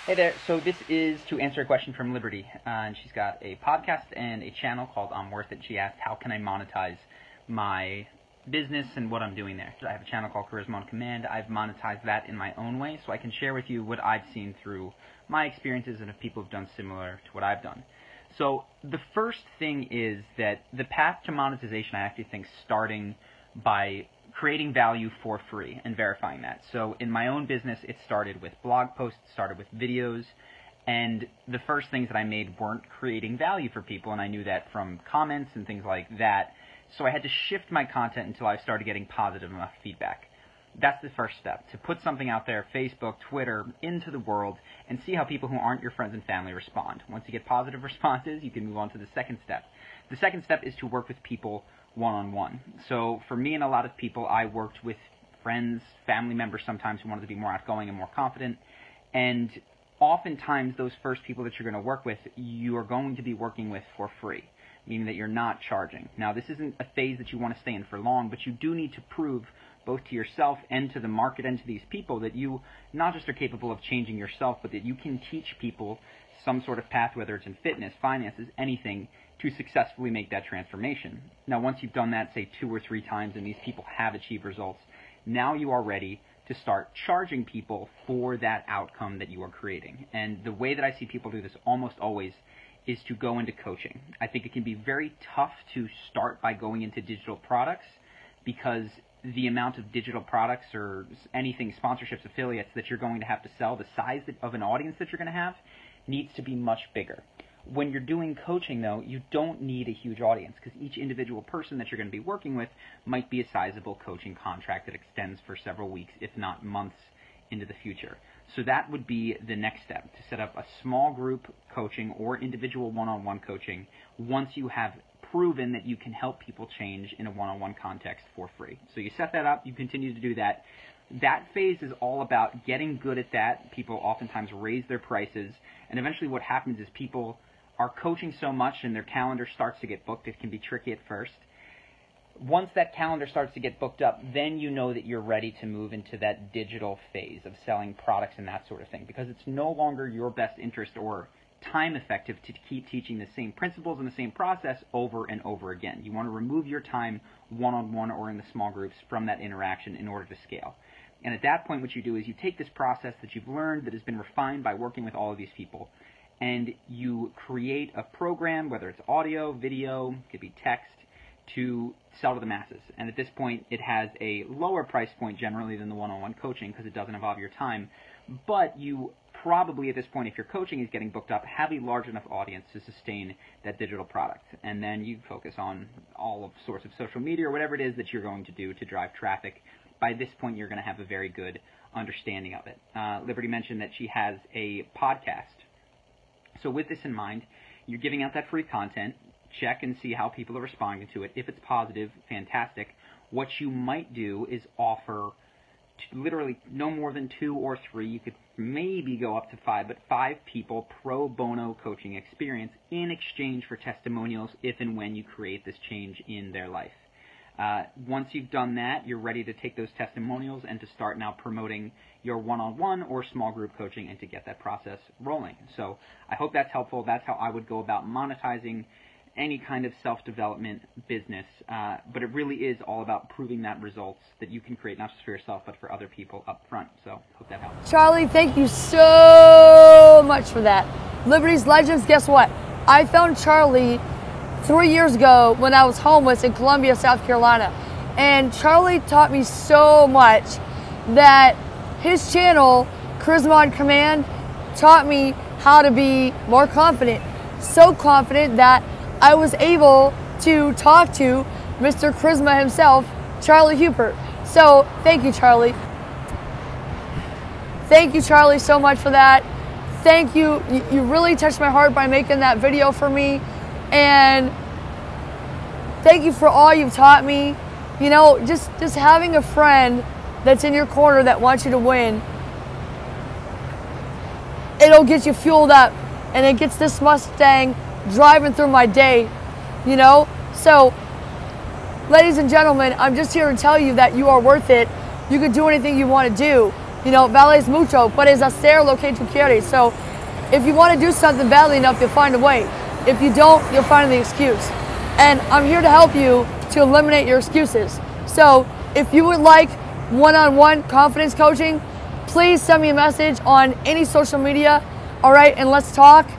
Hey there, so this is to answer a question from Liberty, and she's got a podcast and a channel called I'm Worth It. She asked, how can I monetize my business and what I'm doing there? I have a channel called Charisma on Command. I've monetized that in my own way, so I can share with you what I've seen through my experiences and if people have done similar to what I've done. So the first thing is that the path to monetization, I actually think, starting by creating value for free and verifying that. So in my own business, it started with blog posts, started with videos, and the first things that I made weren't creating value for people, and I knew that from comments and things like that. So I had to shift my content until I started getting positive enough feedback. That's the first step, to put something out there, Facebook, Twitter, into the world, and see how people who aren't your friends and family respond. Once you get positive responses, you can move on to the second step. The second step is to work with people one-on-one. So for me and a lot of people, I worked with friends, family members sometimes who wanted to be more outgoing and more confident, and oftentimes those first people that you're going to work with, you are going to be working with for free, meaning that you're not charging. Now, this isn't a phase that you want to stay in for long, but you do need to prove both to yourself and to the market and to these people that you not just are capable of changing yourself, but that you can teach people some sort of path, whether it's in fitness, finances, anything, to successfully make that transformation. Now, once you've done that, say 2 or 3 times, and these people have achieved results, now you are ready to start charging people for that outcome that you are creating. And the way that I see people do this almost always is to go into coaching. I think it can be very tough to start by going into digital products because the amount of digital products or anything, sponsorships, affiliates that you're going to have to sell, the size of an audience that you're going to have needs to be much bigger. When you're doing coaching, though, you don't need a huge audience because each individual person that you're going to be working with might be a sizable coaching contract that extends for several weeks, if not months, into the future. So that would be the next step, to set up a small group coaching or individual one-on-one coaching once you have proven that you can help people change in a one-on-one context for free. So you set that up, you continue to do that. That phase is all about getting good at that. People oftentimes raise their prices, and eventually what happens is people are coaching so much and their calendar starts to get booked. It can be tricky at first. Once that calendar starts to get booked up, then you know that you're ready to move into that digital phase of selling products and that sort of thing, because it's no longer your best interest or time effective to keep teaching the same principles and the same process over and over again. You want to remove your time one-on-one or in the small groups from that interaction in order to scale. And at that point, what you do is you take this process that you've learned, that has been refined by working with all of these people, and you create a program, whether it's audio, video, it could be text, to sell to the masses. And at this point, it has a lower price point generally than the one-on-one coaching because it doesn't involve your time. But you probably, at this point, if your coaching is getting booked up, have a large enough audience to sustain that digital product. And then you focus on all of sorts of social media or whatever it is that you're going to do to drive traffic. By this point, you're going to have a very good understanding of it. Liberty mentioned that she has a podcast. So with this in mind, you're giving out that free content. Check and see how people are responding to it. If it's positive, fantastic. What you might do is offer literally no more than 2 or 3. You could maybe go up to 5, but 5 people pro bono coaching experience in exchange for testimonials if and when you create this change in their life. Once you've done that, you're ready to take those testimonials and to start now promoting your one-on-one or small group coaching and to get that process rolling. So I hope that's helpful. That's how I would go about monetizing any kind of self-development business. But it really is all about proving that results that you can create not just for yourself but for other people up front. So hope that helps. Charlie, thank you so much for that. Liberty's Legends, guess what? I found Charlie 3 years ago when I was homeless in Columbia, South Carolina. And Charlie taught me so much that his channel, Charisma on Command, taught me how to be more confident. So confident that I was able to talk to Mr. Charisma himself, Charlie Houpert. So thank you, Charlie. Thank you, Charlie, so much for that. Thank you. You really touched my heart by making that video for me. And thank you for all you've taught me. You know, just having a friend that's in your corner that wants you to win, it'll get you fueled up, and it gets this Mustang driving through my day, you know? So, ladies and gentlemen, I'm just here to tell you that you are worth it. You can do anything you want to do. vales mucho, puedes hacer lo que tú quieres. So if you want to do something badly enough, you'll find a way. If you don't, you'll find the excuse. And I'm here to help you to eliminate your excuses. So if you would like one-on-one confidence coaching, please send me a message on any social media, all right, and let's talk.